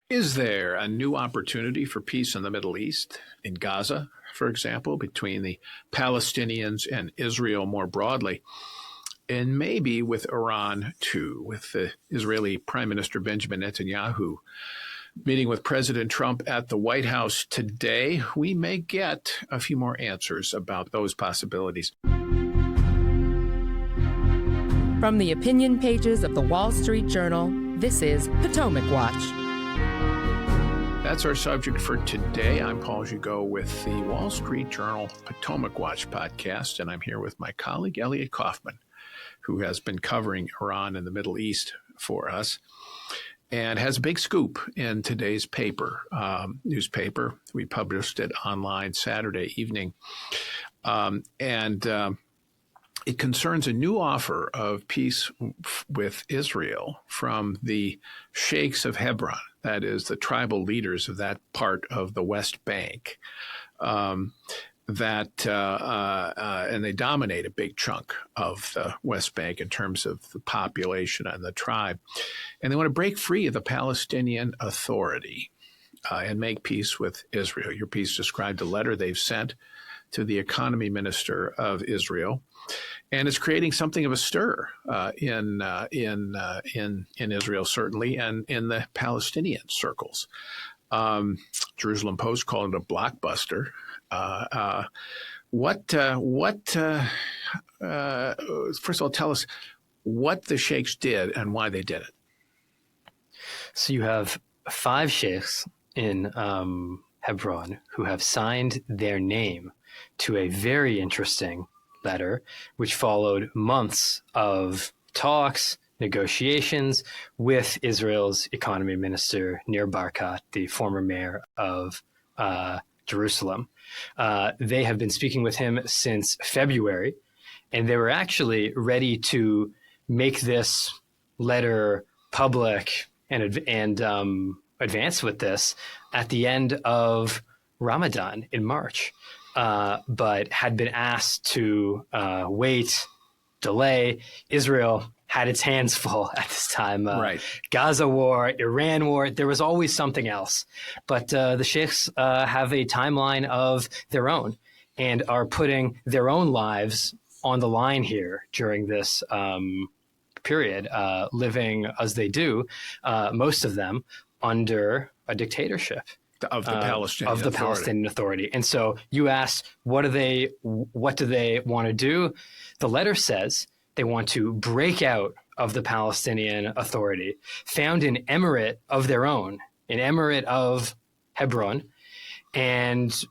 Is there a new opportunity for peace in the Middle East, in Gaza, for example, between the Palestinians and Israel more broadly, and maybe with Iran too, with the Israeli Prime Minister Benjamin Netanyahu meeting with President Trump at the White House today? We may get a few more answers about those possibilities. From the opinion pages of the Wall Street Journal, this is Potomac Watch. That's our subject for today. I'm Paul Gigot with the Wall Street Journal Potomac Watch podcast, and I'm here with my colleague, Elliot Kaufman, who has been covering Iran and the Middle East for us and has a big scoop in today's newspaper. We published it online Saturday evening. It concerns a new offer of peace with Israel from the sheikhs of Hebron, that is, the tribal leaders of that part of the West Bank, and they dominate a big chunk of the West Bank in terms of the population and the tribe. And they want to break free of the Palestinian Authority and make peace with Israel. Your piece described a letter they've sent to the economy minister of Israel, and it's creating something of a stir in Israel, certainly, and in the Palestinian circles. Jerusalem Post called it a blockbuster. First of all, tell us what the sheikhs did and why they did it. So you have 5 sheikhs in Hebron who have signed their name to a very interesting letter, which followed months of talks, negotiations with Israel's economy minister, Nir Barkat, the former mayor of Jerusalem. They have been speaking with him since February, and they were actually ready to make this letter public and advance with this at the end of Ramadan in March. But had been asked to wait, delay. Israel had its hands full at this time. Right. Gaza war, Iran war, there was always something else. But the sheikhs have a timeline of their own and are putting their own lives on the line here during this period, living as they do, most of them under a dictatorship. Of the Palestinian Authority. And so you asked, what do they want to do? The letter says they want to break out of the Palestinian Authority, found an emirate of their own, an emirate of Hebron, and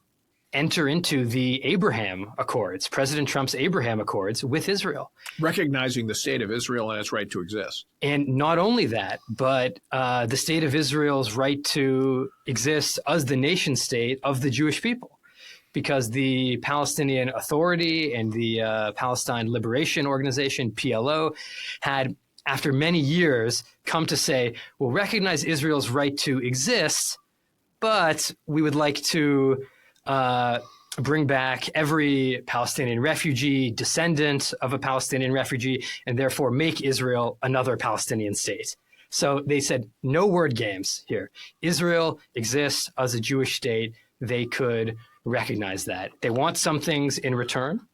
enter into the Abraham Accords, President Trump's Abraham Accords with Israel. Recognizing the state of Israel and its right to exist. And not only that, but the state of Israel's right to exist as the nation state of the Jewish people. Because the Palestinian Authority and the Palestine Liberation Organization, PLO, had, after many years, come to say, we'll recognize Israel's right to exist, but we would like to bring back every Palestinian refugee, descendant of a Palestinian refugee, and therefore make Israel another Palestinian state. So they said, no word games here. Israel exists as a Jewish state. They could recognize that. They want some things in return.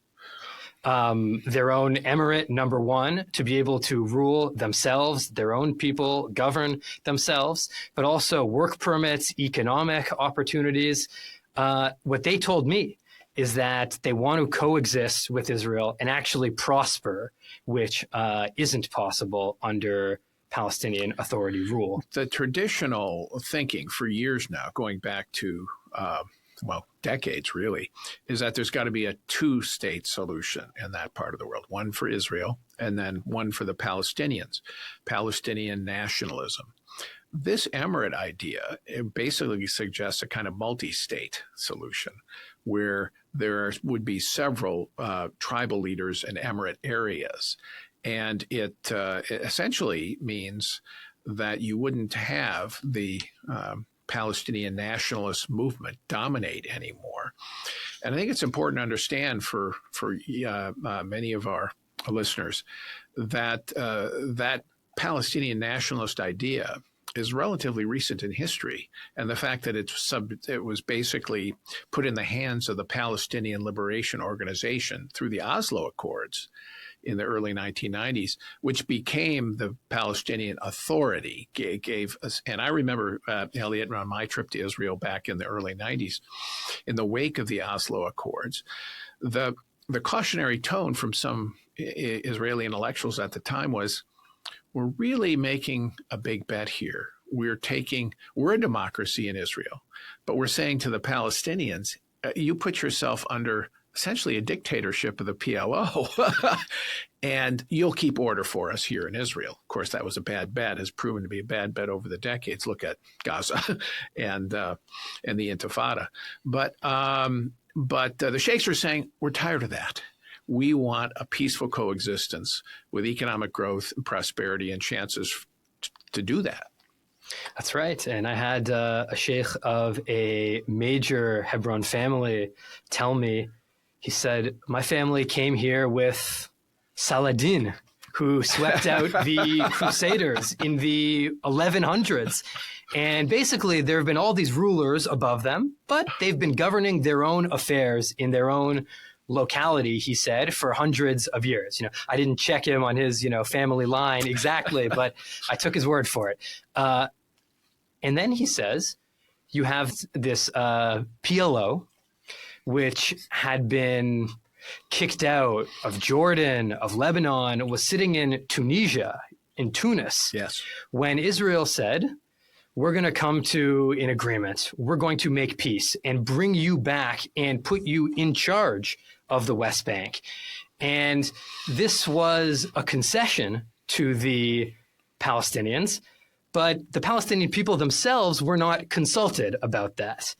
Their own emirate, number one, to be able to rule themselves, their own people, govern themselves, but also work permits, economic opportunities. What they told me is that they want to coexist with Israel and actually prosper, which isn't possible under Palestinian Authority rule. The traditional thinking for years now, going back to, decades really, is that there's got to be a two-state solution in that part of the world, one for Israel and then one for the Palestinians, Palestinian nationalism. This emirate idea, it basically suggests a kind of multi-state solution where there would be several tribal leaders in emirate areas. And it essentially means that you wouldn't have the Palestinian nationalist movement dominate anymore. And I think it's important to understand for many of our listeners that that Palestinian nationalist idea is relatively recent in history, and the fact that it was basically put in the hands of the Palestinian Liberation Organization through the Oslo Accords in the early 1990s, which became the Palestinian Authority, gave us. And I remember, Elliot, on my trip to Israel back in the early 90s, in the wake of the Oslo Accords, the cautionary tone from some Israeli intellectuals at the time was, we're really making a big bet here. We're a democracy in Israel, but we're saying to the Palestinians, you put yourself under essentially a dictatorship of the PLO, and you'll keep order for us here in Israel. Of course, that was a bad bet, has proven to be a bad bet over the decades. Look at Gaza and the Intifada. But the sheikhs are saying, we're tired of that. We want a peaceful coexistence with economic growth and prosperity and chances to do that. That's right. And I had a sheikh of a major Hebron family tell me, he said, my family came here with Saladin, who swept out the Crusaders in the 1100s. And basically, there have been all these rulers above them, but they've been governing their own affairs in their own locality, he said, for hundreds of years. I didn't check him on his, family line exactly, but I took his word for it. And then he says, you have this PLO, which had been kicked out of Jordan, of Lebanon, was sitting in Tunisia, in Tunis. Yes. When Israel said, we're going to come to an agreement, we're going to make peace and bring you back and put you in charge of the West Bank. And this was a concession to the Palestinians, but the Palestinian people themselves were not consulted about that.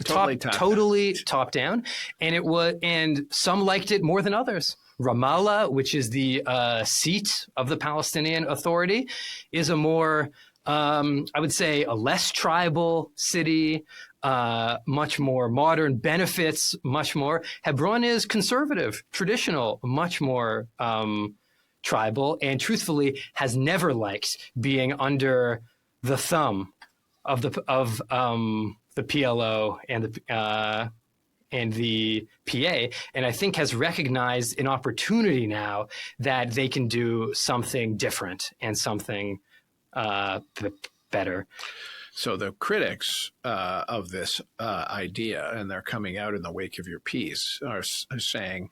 Totally top down. And some liked it more than others. Ramallah, which is the seat of the Palestinian Authority, is a more, I would say, a less tribal city, much more modern, benefits much more. Hebron is conservative, traditional, much more tribal, and truthfully has never liked being under the thumb of the PLO and the PA, and I think has recognized an opportunity now that they can do something different and something better. So the critics of this idea, and they're coming out in the wake of your piece, are saying,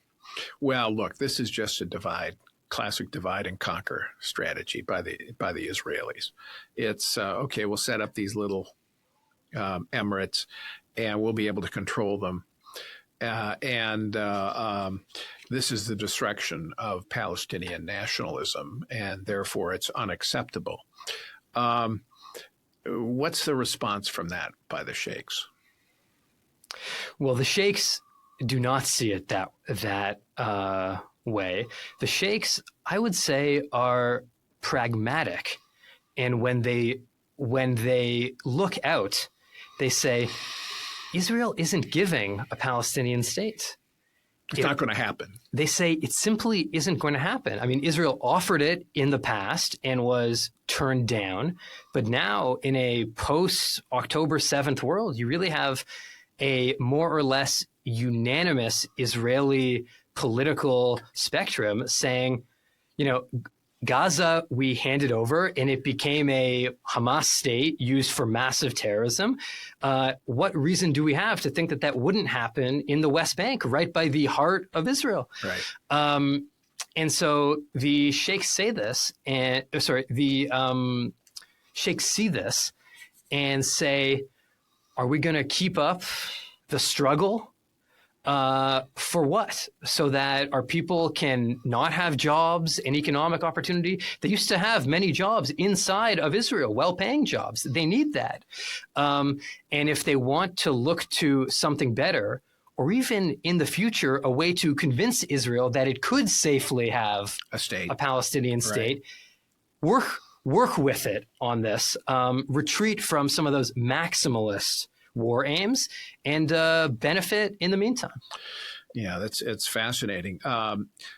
well, look, this is just a classic divide and conquer strategy by the Israelis. It's okay, we'll set up these little emirates and we'll be able to control them. This is the destruction of Palestinian nationalism, and therefore it's unacceptable. What's the response from that by the sheikhs? Well, the sheikhs do not see it that way. The sheikhs, I would say, are pragmatic, and when they look out, they say, Israel isn't giving a Palestinian state. It's not going to happen. They say it simply isn't going to happen. I mean, Israel offered it in the past and was turned down. But now in a post-October 7th world, you really have a more or less unanimous Israeli political spectrum saying, Gaza, we handed over and it became a Hamas state used for massive terrorism. What reason do we have to think that wouldn't happen in the West Bank, right by the heart of Israel? Right. And so the sheikhs say this, sheikhs see this and say, are we going to keep up the struggle? For what? So that our people can not have jobs and economic opportunity. They used to have many jobs inside of Israel, well-paying jobs. They need that. And if they want to look to something better, or even in the future, a way to convince Israel that it could safely have a Palestinian state, work with it on this, retreat from some of those maximalist war aims, and benefit in the meantime. Yeah, it's fascinating.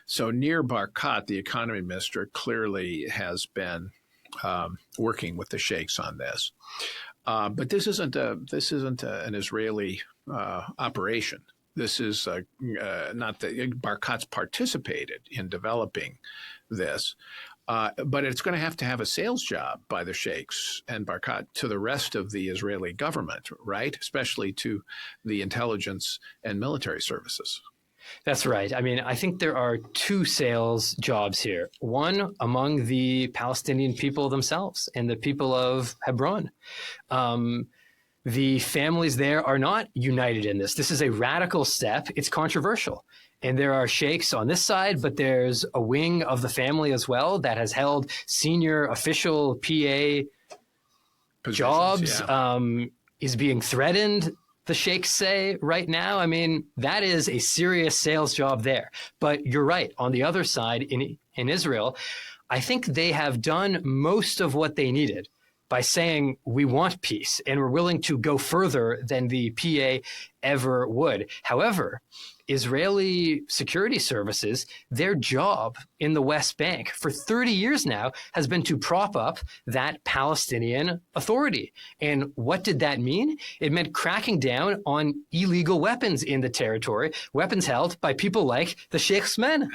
So Nir Barkat, the economy minister, clearly has been working with the sheikhs on this. But this isn't an Israeli operation. This is not that Barkat's participated in developing this, but it's going to have a sales job by the sheikhs and Barkat to the rest of the Israeli government, right? Especially to the intelligence and military services. That's right. I mean, I think there are two sales jobs here. One among the Palestinian people themselves and the people of Hebron. The families there are not united in this. This is a radical step. It's controversial. And there are sheikhs on this side, but there's a wing of the family as well that has held senior official PA positions, jobs, is being threatened, the sheikhs say right now. I mean, that is a serious sales job there. But you're right. On the other side, in Israel, I think they have done most of what they needed by saying we want peace and we're willing to go further than the PA ever would. However, Israeli security services, their job in the West Bank for 30 years now has been to prop up that Palestinian Authority. And what did that mean? It meant cracking down on illegal weapons in the territory, weapons held by people like the sheikh's men.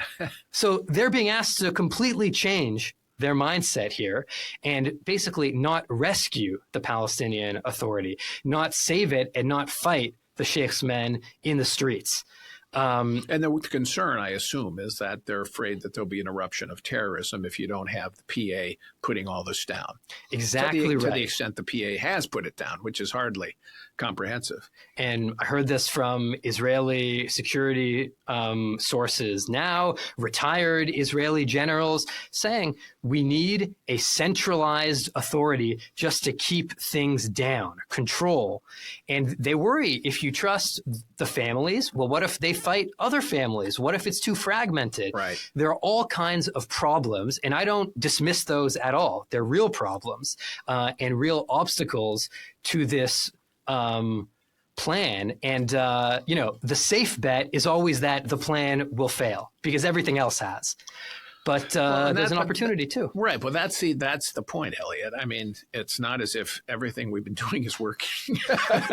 So they're being asked to completely change their mindset here and basically not rescue the Palestinian Authority, not save it and not fight the sheikh's men in the streets. And the concern, I assume, is that they're afraid that there'll be an eruption of terrorism if you don't have the PA putting all this down. Exactly right. To the extent the PA has put it down, which is hardly comprehensive. And I heard this from Israeli security sources now, retired Israeli generals, saying we need a centralized authority just to keep things down, control. And they worry if you trust the families, well, what if they fight other families? What if it's too fragmented? Right. There are all kinds of problems, and I don't dismiss those at all. They're real problems and real obstacles to this plan. And, the safe bet is always that the plan will fail because everything else has. But there's an opportunity too. Right. Well, that's the point, Elliot. I mean, it's not as if everything we've been doing is working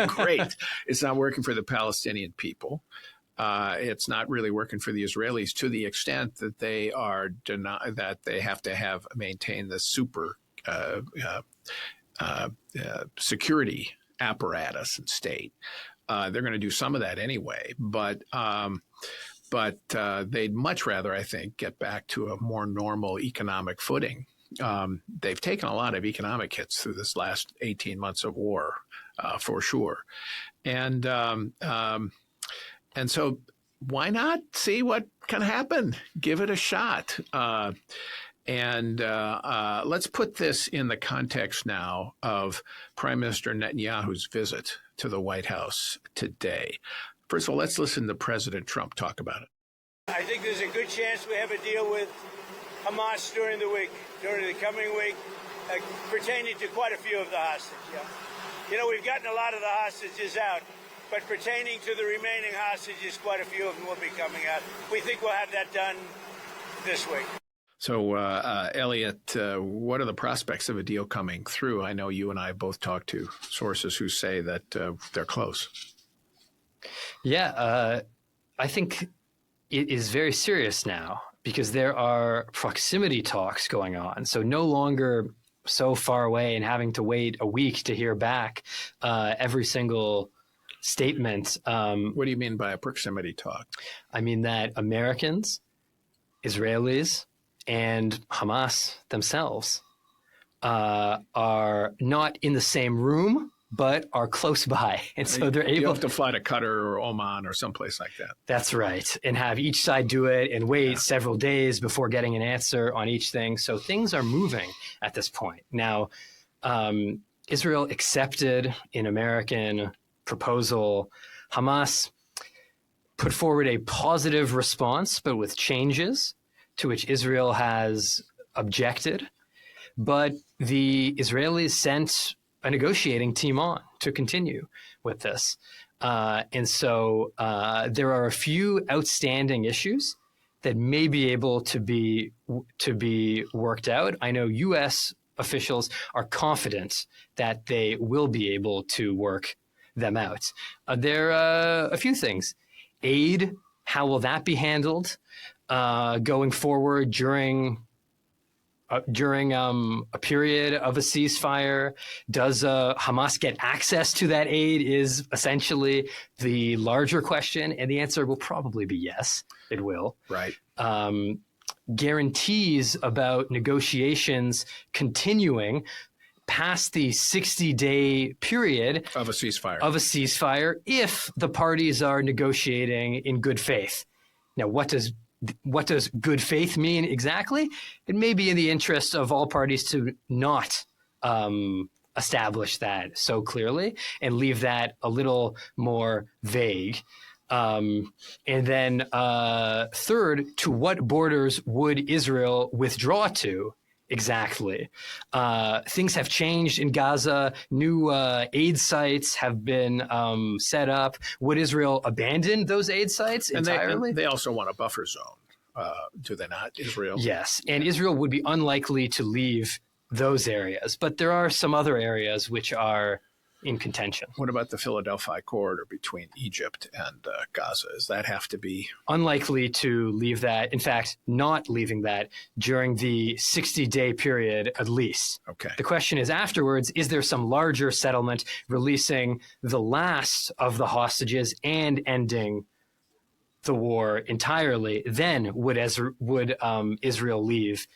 great. It's not working for the Palestinian people. It's not really working for the Israelis to the extent that they are that they have to maintain the super security apparatus and state. They're going to do some of that anyway, but they'd much rather, I think, get back to a more normal economic footing. They've taken a lot of economic hits through this last 18 months of war, for sure. And so why not see what can happen? Give it a shot. Let's put this in the context now of Prime Minister Netanyahu's visit to the White House today. First of all, let's listen to President Trump talk about it. I think there's a good chance we have a deal with Hamas during the coming week, pertaining to quite a few of the hostages. Yeah. We've gotten a lot of the hostages out, but pertaining to the remaining hostages, quite a few of them will be coming out. We think we'll have that done this week. So, Elliot, what are the prospects of a deal coming through? I know you and I both talked to sources who say that they're close. Yeah, I think it is very serious now because there are proximity talks going on. So no longer so far away and having to wait a week to hear back every single statement. What do you mean by a proximity talk? I mean that Americans, Israelis, and Hamas themselves are not in the same room, but are close by. And so they're able to fly to Qatar or Oman or someplace like that. That's right. And have each side do it and wait several days before getting an answer on each thing. So things are moving at this point. Now, Israel accepted an American proposal. Hamas put forward a positive response, but with changes to which Israel has objected. But the Israelis sent a negotiating team on to continue with this. And so there are a few outstanding issues that may be able to be worked out. I know U.S. officials are confident that they will be able to work them out. There are a few things. Aid, how will that be handled going forward during a period of a ceasefire? Does Hamas get access to that aid is essentially the larger question, and the answer will probably be yes, it will. Right. Guarantees about negotiations continuing past the 60-day period Of a ceasefire. if the parties are negotiating in good faith. Now, what does good faith mean exactly? It may be in the interest of all parties to not establish that so clearly and leave that a little more vague. And then third, to what borders would Israel withdraw to exactly? Things have changed in Gaza. New aid sites have been set up. Would Israel abandon those aid sites entirely? And they also want a buffer zone, do they not, Israel? Yes, and Israel would be unlikely to leave those areas. But there are some other areas which are in contention. What about the Philadelphia corridor between Egypt and Gaza? Does that have to be? Unlikely to leave that. In fact, not leaving that during the 60-day period at least. Okay. The question is afterwards, is there some larger settlement releasing the last of the hostages and ending the war entirely? Then would Israel leave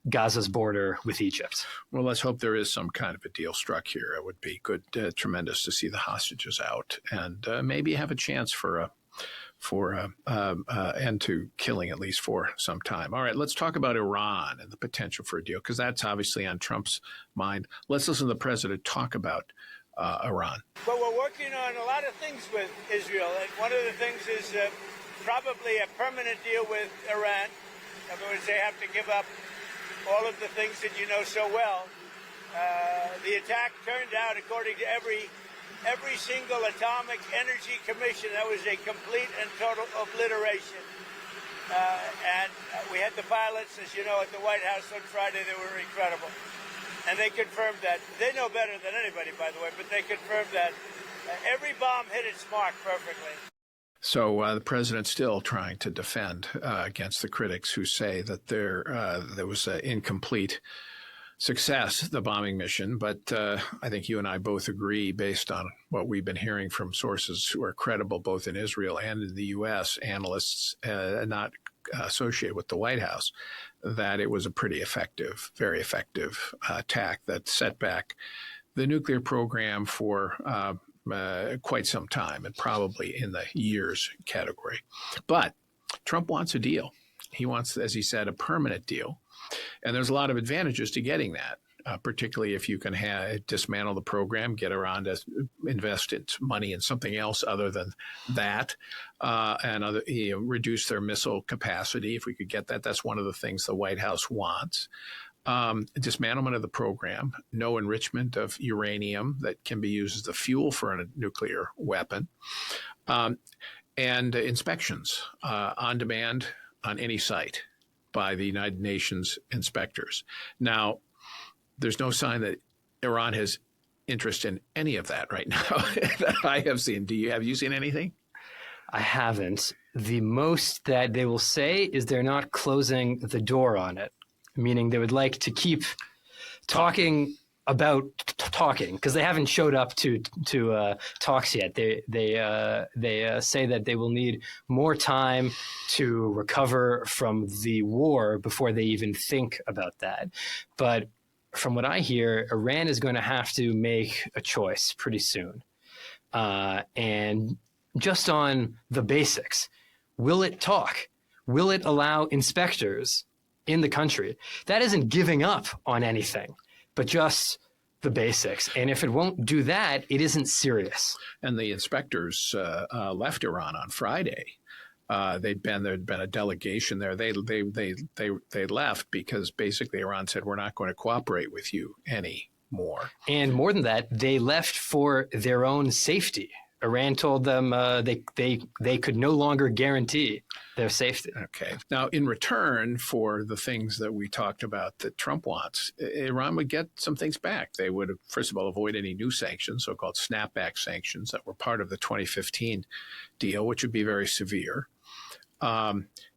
Gaza's border with Egypt? Well, let's hope there is some kind of a deal struck here. It would be good, tremendous to see the hostages out and maybe have a chance for end to killing, at least for some time. All right, let's talk about Iran and the potential for a deal, because that's obviously on Trump's mind. Let's listen to the president talk about Iran. But we're working on a lot of things with Israel. And one of the things is probably a permanent deal with Iran. In other words, they have to give up all of the things that you know so well. The attack turned out, according to every single atomic energy commission, that was a complete and total obliteration. And we had the pilots, as you know, at the White House on Friday. They were incredible. And they confirmed that. They know better than anybody, by the way, but they confirmed that. Every bomb hit its mark perfectly. So the president's still trying to defend against the critics who say that there was incomplete success, the bombing mission. But I think you and I both agree, based on what we've been hearing from sources who are credible both in Israel and in the U.S., analysts not associated with the White House, that it was a pretty effective, very effective attack that set back the nuclear program for quite some time, and probably in the years category. But Trump wants a deal. He wants, as he said, a permanent deal. And there's a lot of advantages to getting that, particularly if you can dismantle the program, get Iran to invest its money in something else other than that, and reduce their missile capacity. If we could get that, that's one of the things the White House wants. Dismantlement of the program, no enrichment of uranium that can be used as the fuel for a nuclear weapon, and inspections on demand on any site by the United Nations inspectors. Now, there's no sign that Iran has interest in any of that right now that I have seen. Have you seen anything? I haven't. The most that they will say is they're not closing the door on it, meaning they would like to keep talking about talking, because they haven't showed up to talks yet. They say that they will need more time to recover from the war before they even think about that. But from what I hear, Iran is going to have to make a choice pretty soon. And just on the basics, will it talk? Will it allow inspectors in the country? That isn't giving up on anything, but just the basics. And if it won't do that, it isn't serious. And the inspectors left Iran on Friday. There'd been a delegation there. They left because basically Iran said, we're not going to cooperate with you anymore. And more than that, they left for their own safety. Iran told them they could no longer guarantee their safety. Okay. Now, in return for the things that we talked about that Trump wants, Iran would get some things back. They would, first of all, avoid any new sanctions, so-called snapback sanctions that were part of the 2015 deal, which would be very severe.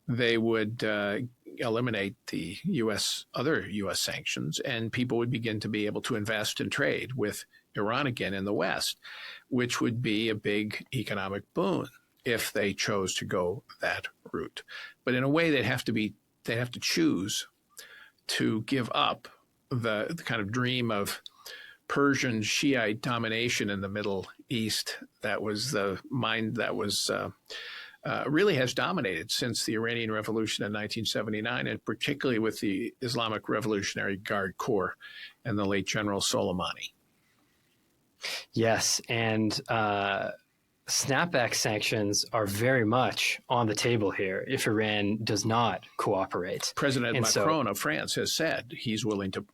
They would eliminate the other U.S. sanctions, and people would begin to be able to invest and trade with Iran again in the West, which would be a big economic boon if they chose to go that route. But in a way, they'd have to choose to give up the kind of dream of Persian Shiite domination in the Middle East. That was the mind that was really has dominated since the Iranian Revolution in 1979, and particularly with the Islamic Revolutionary Guard Corps and the late General Soleimani. Yes, and snapback sanctions are very much on the table here if Iran does not cooperate. President Macron of France has said he's willing to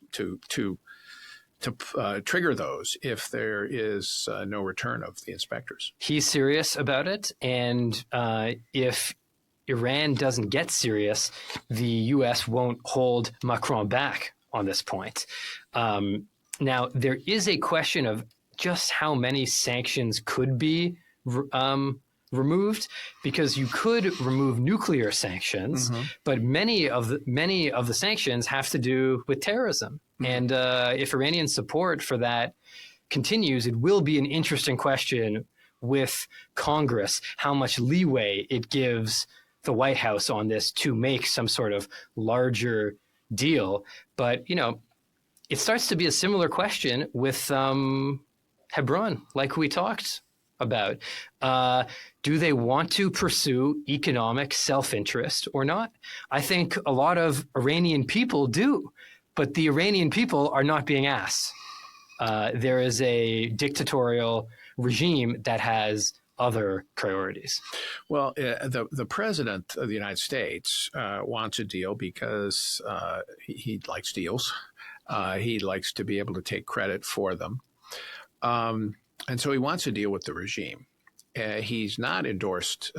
trigger those if there is no return of the inspectors. He's serious about it, and if Iran doesn't get serious, the U.S. won't hold Macron back on this point. Now, there is a question of just how many sanctions could be removed, because you could remove nuclear sanctions, but many of the sanctions have to do with terrorism. And if Iranian support for that continues, it will be an interesting question with Congress how much leeway it gives the White House on this to make some sort of larger deal. But it starts to be a similar question with Hebron, like we talked about. Do they want to pursue economic self-interest or not? I think a lot of Iranian people do, but the Iranian people are not being asked. There is a dictatorial regime that has other priorities. Well, the president of the United States wants a deal because he likes deals. He likes to be able to take credit for them. And so he wants to deal with the regime. He's not endorsed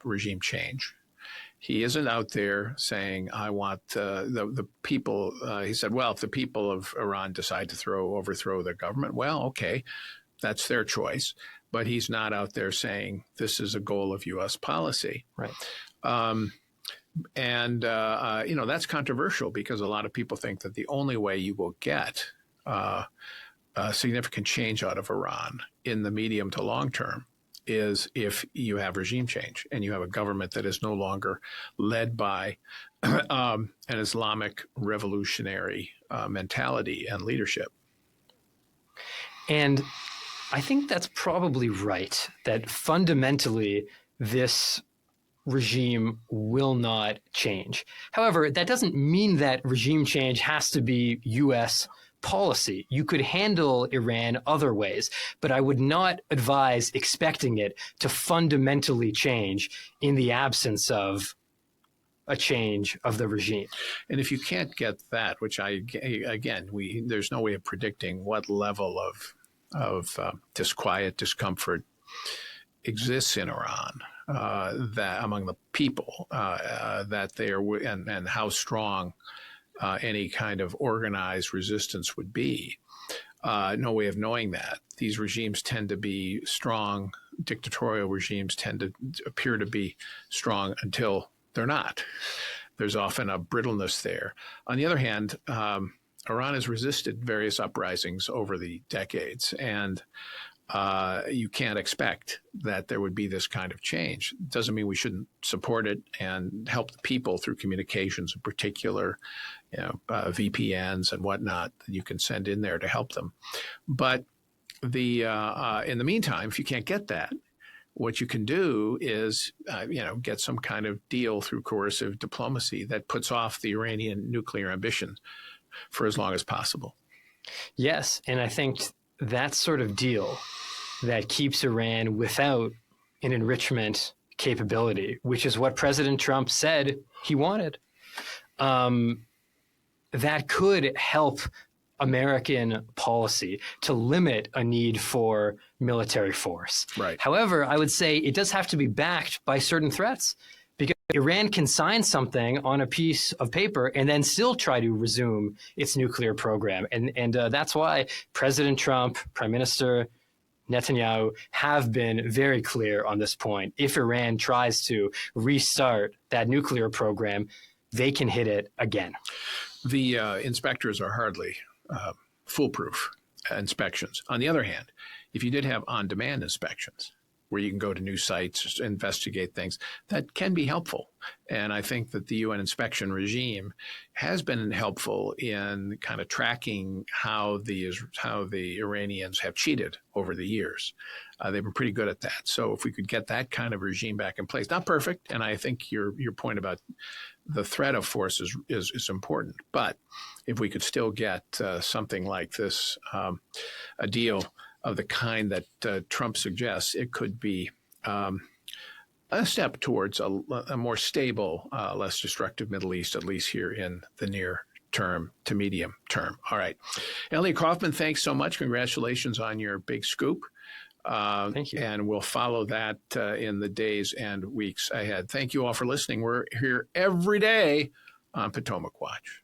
regime change. He isn't out there saying, I want the people. He said, well, if the people of Iran decide to overthrow their government, well, okay, that's their choice. But he's not out there saying this is a goal of U.S. policy. Right. That's controversial because a lot of people think that the only way you will get significant change out of Iran in the medium to long term is if you have regime change and you have a government that is no longer led by an Islamic revolutionary mentality and leadership. And I think that's probably right, that fundamentally this regime will not change. However, that doesn't mean that regime change has to be U.S. policy. You could handle Iran other ways, but I would not advise expecting it to fundamentally change in the absence of a change of the regime. And if you can't get that, which there's no way of predicting what level of disquiet, discomfort exists in Iran, that among the people, that they are, and how strong any kind of organized resistance would be. No way of knowing that. These regimes tend to be strong. Dictatorial regimes tend to appear to be strong until they're not. There's often a brittleness there. On the other hand, Iran has resisted various uprisings over the decades, and you can't expect that there would be this kind of change. It doesn't mean we shouldn't support it and help the people through communications, in particular, VPNs and whatnot that you can send in there to help them. But in the meantime, if you can't get that, what you can do is, get some kind of deal through coercive diplomacy that puts off the Iranian nuclear ambition for as long as possible. Yes, and I think that sort of deal that keeps Iran without an enrichment capability, which is what President Trump said he wanted, that could help American policy to limit a need for military force. Right. However, I would say it does have to be backed by certain threats, because Iran can sign something on a piece of paper and then still try to resume its nuclear program. And that's why President Trump, Prime Minister Netanyahu have been very clear on this point. If Iran tries to restart that nuclear program, they can hit it again. The inspectors are hardly foolproof inspections. On the other hand, if you did have on-demand inspections, where you can go to new sites, investigate things, that can be helpful. And I think that the UN inspection regime has been helpful in kind of tracking how the Iranians have cheated over the years. They've been pretty good at that. So if we could get that kind of regime back in place, not perfect, and I think your point about the threat of force is important, but if we could still get something like this, a deal of the kind that Trump suggests, it could be a step towards a more stable, less destructive Middle East, at least here in the near term to medium term. All right. Elliot Kaufman, thanks so much. Congratulations on your big scoop. Thank you. And we'll follow that in the days and weeks ahead. Thank you all for listening. We're here every day on Potomac Watch.